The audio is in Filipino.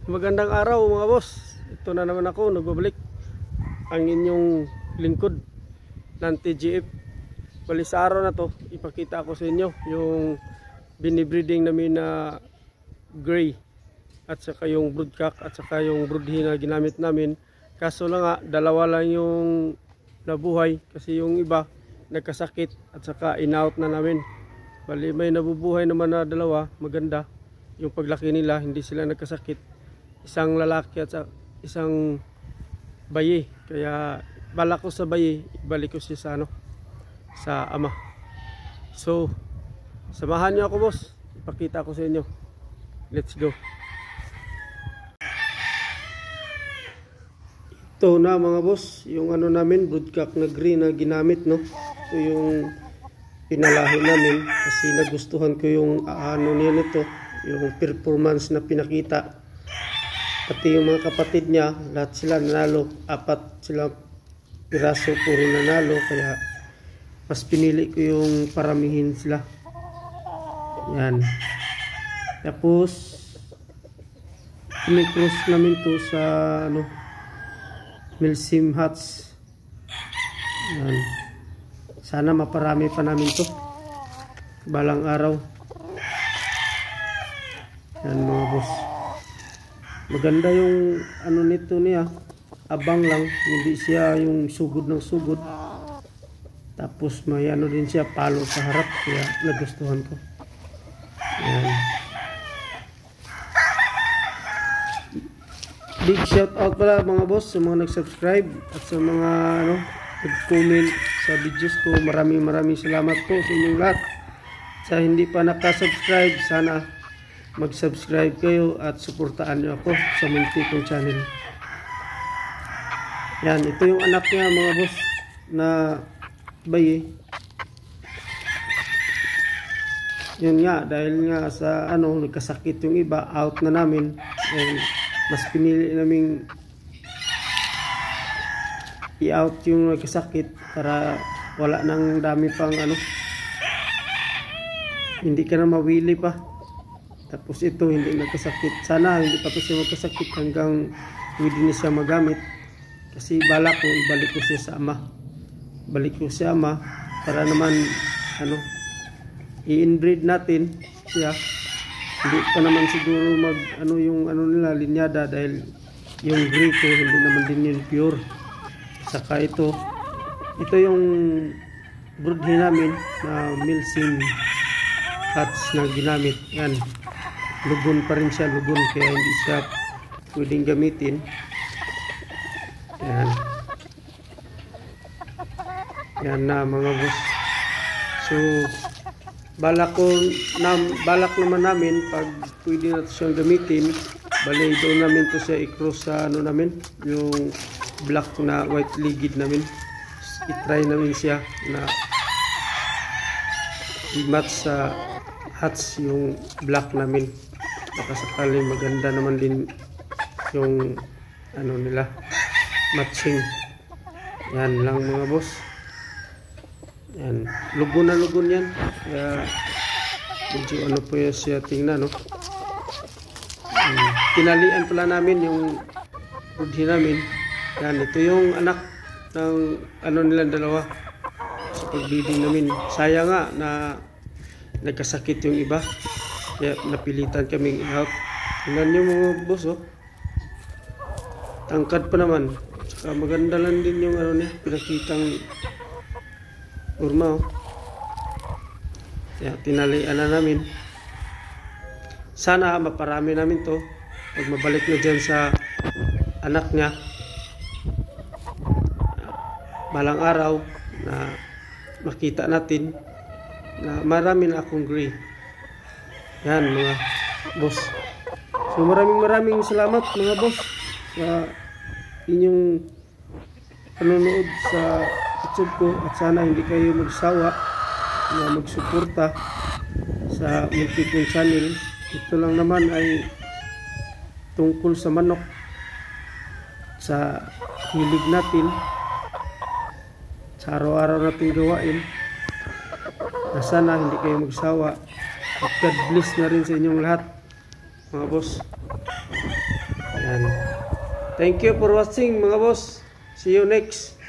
Magandang araw mga boss. Ito na naman ako, nagbabalik ang inyong lingkod ng TGF. Bali sa araw na to, ipakita ko sa inyo yung binibreeding namin na gray at saka yung broodcock at saka yung broodhen na ginamit namin. Kaso lang nga, dalawa lang yung nabuhay kasi yung iba nagkasakit at saka in-out na namin. Bali may nabubuhay naman na dalawa, maganda. Yung paglaki nila, hindi sila nagkasakit. Isang lalaki at isang bayi. Kaya balak ko sa bayi, ibalik ko siya sa sa ama. So, samahan niyo ako boss. Ipakita ko sa inyo. Let's go. Ito na mga boss, yung namin, broodcock na green na ginamit, no. Ito yung pinalahi namin kasi nagustuhan ko yung niya nito, yung performance na pinakita. Pati yung mga kapatid niya, lahat sila nanalo. 4 sila piraso, puro nanalo. Kaya mas pinili ko yung paramihin sila. Yan. Tapos cross namin to sa Milsim Huts. Yan. Sana maparami pa namin to balang araw. Yan mga boss. Maganda yung nito niya, abang lang, hindi siya yung sugod ng sugod. Tapos may din siya, palo sa harap, kaya nagustuhan ko. Ayan. Big shout out pala mga boss sa mga nag-subscribe at sa mga nag-comment sa videos ko. Maraming salamat po sa inyong lahat. Sa hindi pa nakasubscribe, sana mag-subscribe kayo at suportaan nyo ako sa munti kong channel. Yan, ito yung anak niya mga boss na bayi. Yun nga, dahil nga sa nagkasakit yung iba, out na namin. And mas pinili naming i-out yung nagkasakit para wala nang dami pang hindi ka na mawili pa. Tapos ito hindi nagkasakit. Sana hindi pa to siya magkasakit hanggang pwede na siya magamit. Kasi balak ko ibalik ko siya sa ama. Balik ko siya ama para naman i-inbreed natin siya. Hindi pa naman siguro yung nila linyada dahil yung gray ko hindi naman din yun pure. Saka ito yung broodhen namin na Milsim Huts na ginamit. Yan. Lugon pa rin siya, lugon, kaya hindi siya pwedeng gamitin. Yan. Yan na mga boss. So balak naman namin pag pwede natin siyang gamitin, bali doon namin to siya i-cross sa namin, yung black na white ligid namin. I-try namin siya na i-match sa huts yung black namin. Baka sakaling maganda naman din yung nila matching. Yan lang mga boss. Yan, lugon na lugon yan. Kaya medyo po yan siya tingnan, tinalian pala namin yung broodhen namin. Yan, ito yung anak ng nila dalawa sa pagbreeding namin. Sayang nga na nagkasakit yung iba, kaya napilitan kaming i-out. Tingnan nyo mga boss, tangkad pa naman, saka maganda lang din yung niya, pinakitang urma. Kaya tinalian na namin. Sana maparami namin to pag mabalik na dyan sa anak niya balang araw, na makita natin na marami na akong gray. Yan mga boss. So maraming salamat mga boss sa inyong panonood sa YouTube ko, at sana hindi kayo magsawa na magsuporta sa munti kong channel. Ito lang naman ay tungkol sa manok, sa hilig natin, sa araw-araw natin gawain. Na sana hindi kayo magsawa. At God bless na rin sa inyong lahat mga boss. Thank you for watching mga boss. See you next.